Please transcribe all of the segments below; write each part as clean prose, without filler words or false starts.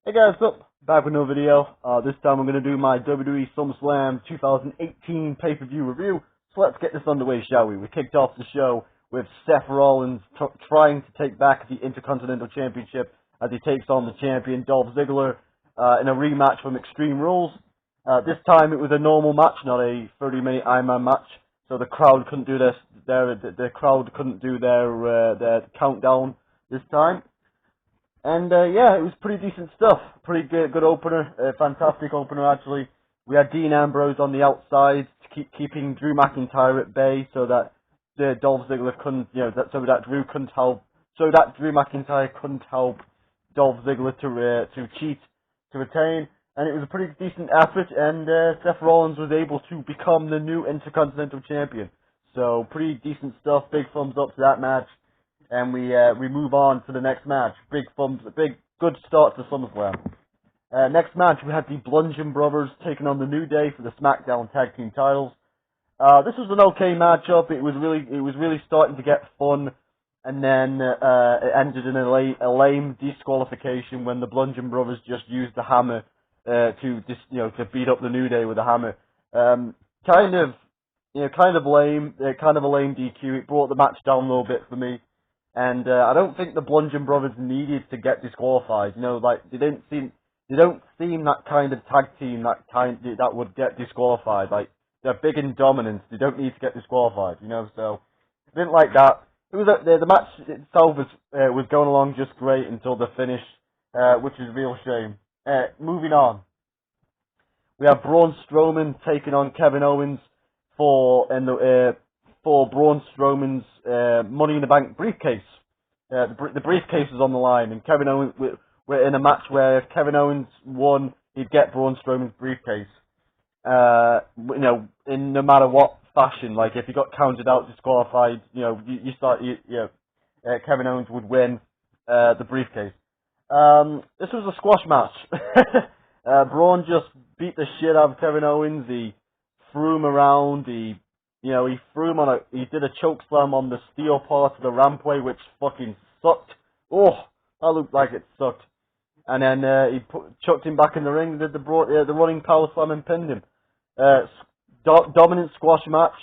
Hey guys, what's up? Back with another video. This time I'm going to do my WWE SummerSlam 2018 pay-per-view review. So let's get this underway, shall we? We kicked off the show with Seth Rollins trying to take back the Intercontinental Championship as he takes on the champion Dolph Ziggler in a rematch from Extreme Rules. This time it was a normal match, not a 30-minute Iron Man match. So the crowd couldn't do their countdown this time. And yeah, it was pretty decent stuff. Pretty good opener, fantastic opener actually. We had Dean Ambrose on the outside to keeping Drew McIntyre at bay, so that Dolph Ziggler couldn't, so that Drew McIntyre couldn't help Dolph Ziggler to cheat to retain. And it was a pretty decent effort, and Seth Rollins was able to become the new Intercontinental Champion. So pretty decent stuff. Big thumbs up to that match. And we move on to the next match. Good start to SummerSlam. Next match we had the Bludgeon Brothers taking on the New Day for the SmackDown Tag Team titles. This was an okay matchup. It was really starting to get fun, and then it ended in a lame disqualification when the Bludgeon Brothers just used the hammer to beat up the New Day with a hammer. Kind of lame. Kind of a lame DQ. It brought the match down a little bit for me. And I don't think the Bludgeon Brothers needed to get disqualified. They don't seem that kind of tag team that would get disqualified. Like, they're big and dominant. They don't need to get disqualified. So I didn't like that. It was the match itself was going along just great until the finish, which is a real shame. Moving on, we have Braun Strowman taking on Kevin Owens for Braun Strowman's Money in the Bank briefcase. The briefcase was on the line, and Kevin Owens we're in a match where if Kevin Owens won, he'd get Braun Strowman's briefcase. In no matter what fashion, like if he got counted out, disqualified, Kevin Owens would win the briefcase. This was a squash match. Braun just beat the shit out of Kevin Owens. He threw him around. He threw him he did a choke slam on the steel part of the rampway, which fucking sucked. Oh, that looked like it sucked. And then he chucked him back in the ring, did the running power slam and pinned him. Dominant squash match.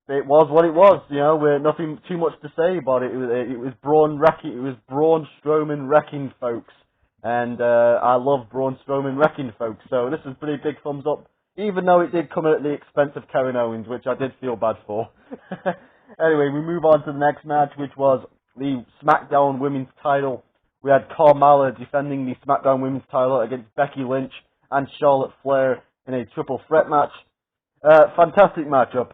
It was what it was, with nothing too much to say about it. It was Braun Strowman wrecking folks. And I love Braun Strowman wrecking folks, so this is a pretty big thumbs up. Even though it did come at the expense of Kevin Owens, which I did feel bad for. Anyway, we move on to the next match, which was the SmackDown Women's title. We had Carmella defending the SmackDown Women's title against Becky Lynch and Charlotte Flair in a triple threat match. Fantastic matchup.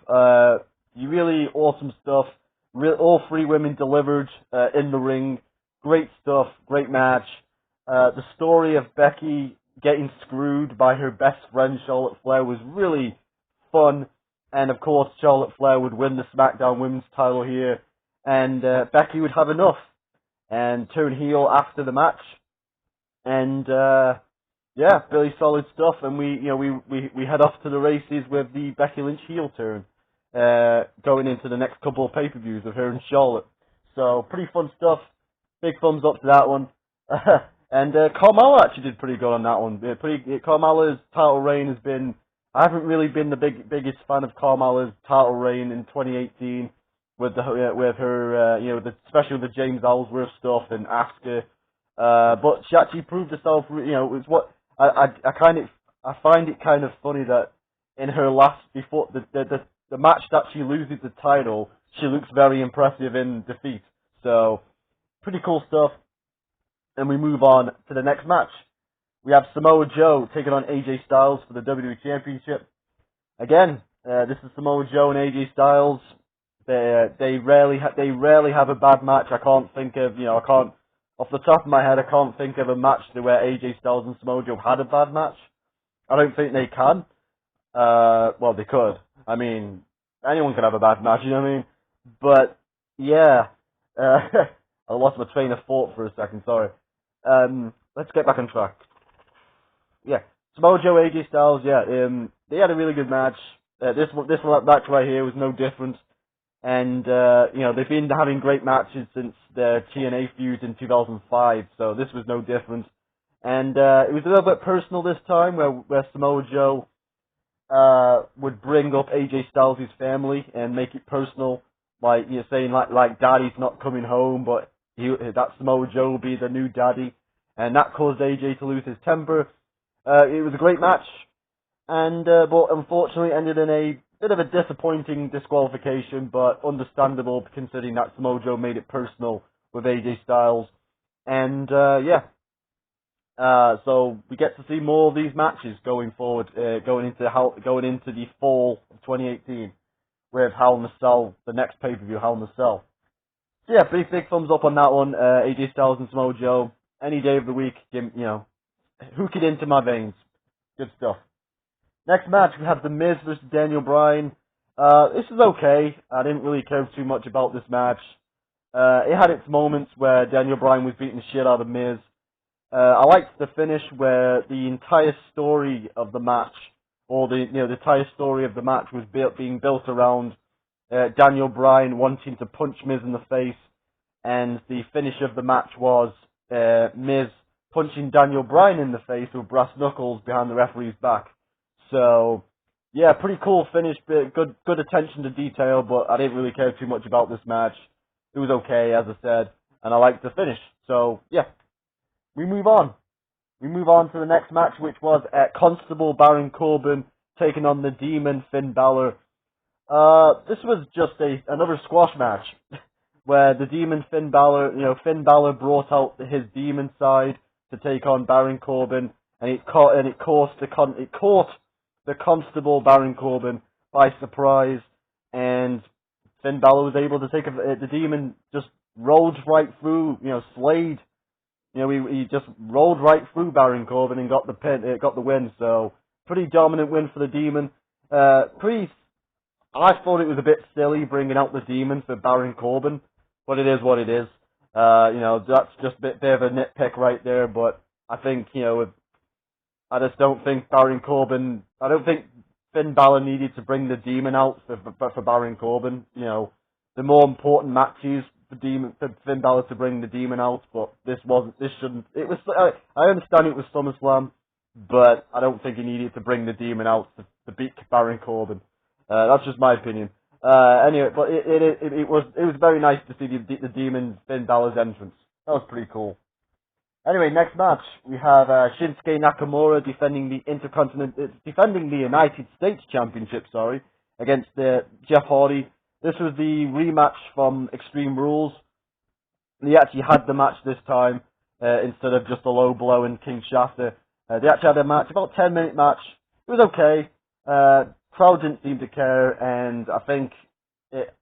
Really awesome stuff. All three women delivered in the ring. Great stuff. Great match. The story of Becky getting screwed by her best friend Charlotte Flair was really fun, and of course Charlotte Flair would win the SmackDown Women's title here, and Becky would have enough and turn heel after the match, and yeah, really solid stuff. And we head off to the races with the Becky Lynch heel turn, going into the next couple of pay-per-views of her and Charlotte. So pretty fun stuff. Big thumbs up to that one. And Carmella actually did pretty good on that one. Carmella's title reign has been... I haven't really been the biggest fan of Carmella's title reign in 2018 with her, especially with the James Ellsworth stuff and Asuka. But she actually proved herself. It's what I find it kind of funny that in her before the match that she loses the title, she looks very impressive in defeat. So pretty cool stuff. And we move on to the next match. We have Samoa Joe taking on AJ Styles for the WWE Championship. Again, this is Samoa Joe and AJ Styles. They rarely have a bad match. I can't think of, off the top of my head, I can't think of a match where AJ Styles and Samoa Joe had a bad match. I don't think they can. Well, they could. I mean, anyone can have a bad match, you know what I mean? But yeah, I lost my train of thought for a second. Sorry. Let's get back on track. Yeah, Samoa Joe, AJ Styles. Yeah, they had a really good match. This match right here was no different. And they've been having great matches since their TNA feud in 2005. So this was no different. And it was a little bit personal this time, where Samoa Joe would bring up AJ Styles' family and make it personal, like saying like Daddy's not coming home, but that Samoa Joe will be the new daddy, and that caused AJ to lose his temper. It was a great match, and but unfortunately ended in a bit of a disappointing disqualification, but understandable considering that Samoa Joe made it personal with AJ Styles, and so we get to see more of these matches going forward, going into the fall of 2018 with Hell in a Cell, the next pay-per-view, Hell in a Cell. So yeah, big thumbs up on that one. AJ Styles and Samoa Joe, any day of the week, hook it into my veins. Good stuff. Next match, we have The Miz versus Daniel Bryan. This is okay. I didn't really care too much about this match. It had its moments where Daniel Bryan was beating the shit out of Miz. I liked the finish where the entire story of the match, or the entire story of the match was being built around Daniel Bryan wanting to punch Miz in the face, and the finish of the match was Miz punching Daniel Bryan in the face with brass knuckles behind the referee's back. So, yeah, pretty cool finish, but good attention to detail, but I didn't really care too much about this match. It was okay, as I said, and I liked the finish. So, yeah. We move on. We move on to the next match, which was Constable Baron Corbin taking on the Demon Finn Balor. This was just another squash match where the Demon Finn Balor brought out his demon side to take on Baron Corbin, and it caught the Constable Baron Corbin by surprise, and Finn Balor was able to take the demon, just rolled right through, slayed. He just rolled right through Baron Corbin and got the win. So pretty dominant win for the Demon. I thought it was a bit silly bringing out the Demon for Baron Corbin, but it is what it is. That's just a bit of a nitpick right there. But I think I just don't think Baron Corbin. I don't think Finn Balor needed to bring the Demon out for Baron Corbin. The more important matches. For Finn Balor to bring the Demon out, but this shouldn't. It was. I understand it was SummerSlam, but I don't think he needed to bring the Demon out to beat Baron Corbin. That's just my opinion. Anyway, but it was very nice to see the Demon Finn Balor's entrance. That was pretty cool. Anyway, next match we have Shinsuke Nakamura defending the United States Championship. Against Jeff Hardy. This was the rematch from Extreme Rules. They actually had the match this time instead of just a low blow in King Shafter. They actually had a match, about a 10-minute match. It was okay. Crowd didn't seem to care, and I think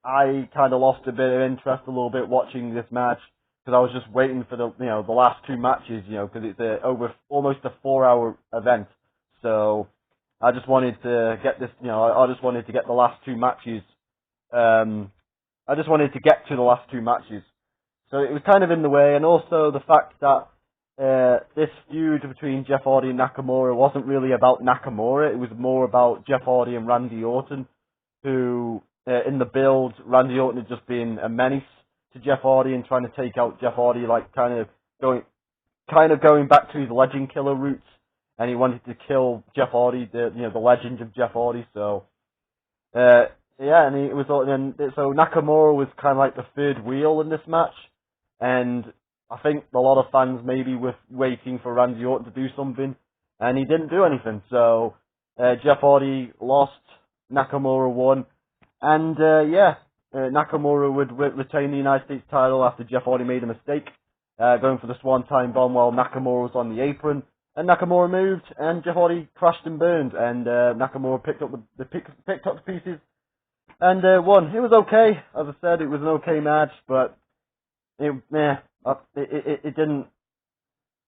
I kind of lost a bit of interest a little bit watching this match because I was just waiting for the last two matches, because it's over almost a 4-hour event. So I just wanted to get this, I just wanted to get the last two matches. I just wanted to get to the last two matches. So it was kind of in the way, and also the fact that this feud between Jeff Hardy and Nakamura wasn't really about Nakamura, it was more about Jeff Hardy and Randy Orton, who, in the build, Randy Orton had just been a menace to Jeff Hardy and trying to take out Jeff Hardy, like kind of going back to his legend killer roots, and he wanted to kill Jeff Hardy, the legend of Jeff Hardy, so... Yeah, so Nakamura was kind of like the third wheel in this match, and I think a lot of fans maybe were waiting for Randy Orton to do something, and he didn't do anything. So Jeff Hardy lost, Nakamura won, and Nakamura would retain the United States title after Jeff Hardy made a mistake, going for the Swanton Bomb while Nakamura was on the apron, and Nakamura moved, and Jeff Hardy crashed and burned, and Nakamura picked up the pieces. And won. It was okay. As I said, it was an okay match, but it didn't.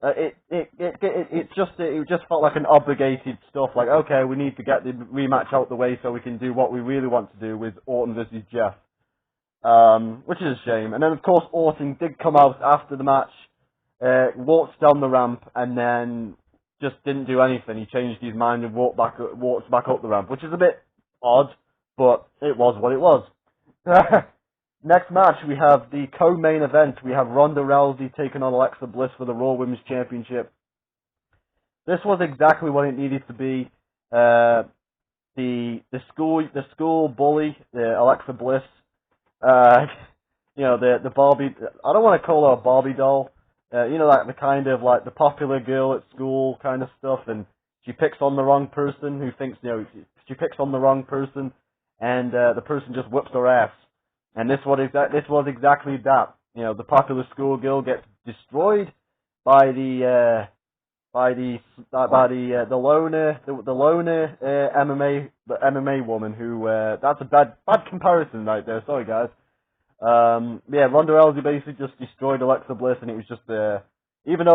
It just felt like an obligated stuff. Like, okay, we need to get the rematch out the way so we can do what we really want to do with Orton versus Jeff, which is a shame. And then of course Orton did come out after the match, walked down the ramp, and then just didn't do anything. He changed his mind and walked back up the ramp, which is a bit odd. But it was what it was. Next match, we have the co-main event. We have Ronda Rousey taking on Alexa Bliss for the Raw Women's Championship. This was exactly what it needed to be. The school bully, the Alexa Bliss. The Barbie. I don't want to call her a Barbie doll. Like the kind of like the popular girl at school kind of stuff, and she picks on the wrong person who thinks, she picks on the wrong person, and the person just whips her ass. And this was exactly that. The popular schoolgirl gets destroyed by the loner MMA woman who that's a bad comparison right there. Sorry guys. Ronda Rousey basically just destroyed Alexa Bliss, and it was just even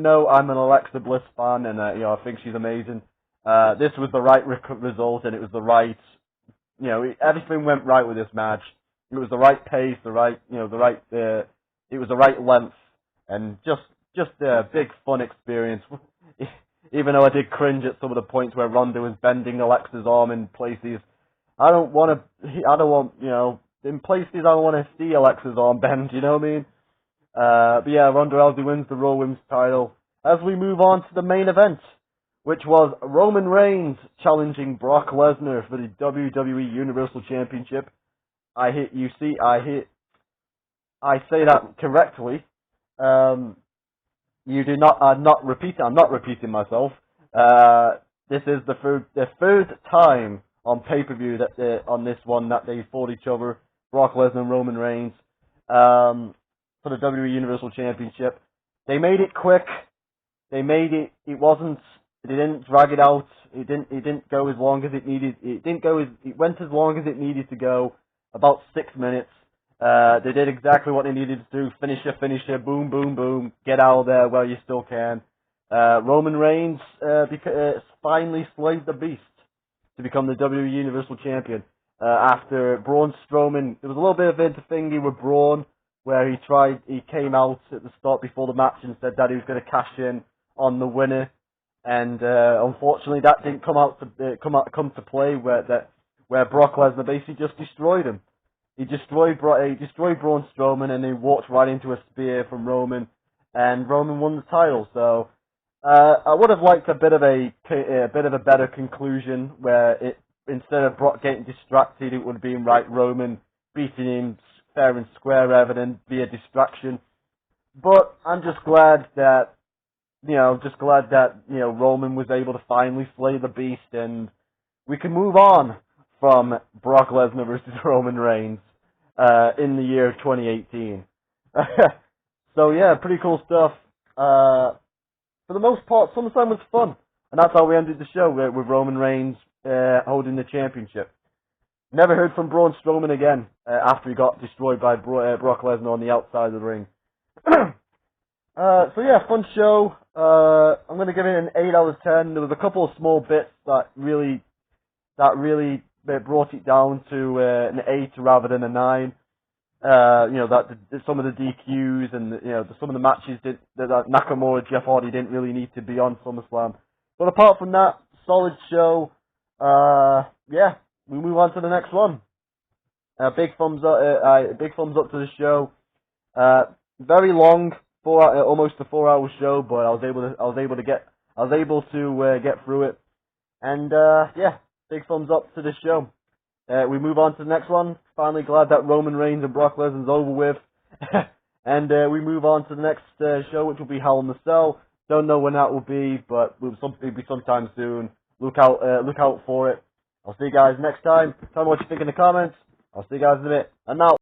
though I'm an Alexa Bliss fan and I think she's amazing, this was the right result, and it was the right, everything went right with this match. It was the right pace, it was the right length, and just a big fun experience. Even though I did cringe at some of the points where Ronda was bending Alexa's arm in places, in places I don't want to see Alexa's arm bend, you know what I mean? Ronda Rousey wins the Raw Women's title. As we move on to the main event, which was Roman Reigns challenging Brock Lesnar for the WWE Universal Championship. I say that correctly. You do not. I'm not repeating myself. This is the third time on pay-per-view that on this one that they fought each other. Brock Lesnar and Roman Reigns for the WWE Universal Championship. They made it quick. They made it. They didn't drag it out. It didn't go as long as it needed. It went as long as it needed to go. About 6 minutes. They did exactly what they needed to do. Finisher, boom, boom, boom. Get out of there while you still can. Roman Reigns finally slayed the beast to become the WWE Universal Champion. After Braun Strowman, there was a little bit of interthingy with Braun, where he came out at the start before the match and said that he was going to cash in on the winner, and unfortunately that didn't come to play, where Brock Lesnar basically just destroyed him. He destroyed Braun Strowman, and he walked right into a spear from Roman, and Roman won the title. So I would have liked a bit of a better conclusion, where instead of Brock getting distracted, it would have been Roman beating him fair and square rather than be a distraction. But I'm just glad that Roman was able to finally slay the beast, and we can move on from Brock Lesnar versus Roman Reigns in the year 2018. So yeah, pretty cool stuff. For the most part, SummerSlam was fun, and that's how we ended the show with Roman Reigns holding the championship. Never heard from Braun Strowman again after he got destroyed by Brock Lesnar on the outside of the ring. So yeah, fun show. I'm going to give it an 8 out of 10. There was a couple of small bits that really brought it down to an 8 rather than a 9. Some of the DQs and some of the matches that Nakamura, Jeff Hardy didn't really need to be on SummerSlam. But apart from that, solid show. We move on to the next one. Big thumbs up to the show. Very long, almost a 4-hour show, but I was able to get through it. And big thumbs up to the show. We move on to the next one. Finally glad that Roman Reigns and Brock Lesnar's over with. And we move on to the next show, which will be Hell in the Cell. Don't know when that will be, but it'll be sometime soon. Look out for it. I'll see you guys next time. Tell me what you think in the comments. I'll see you guys in a bit. And now.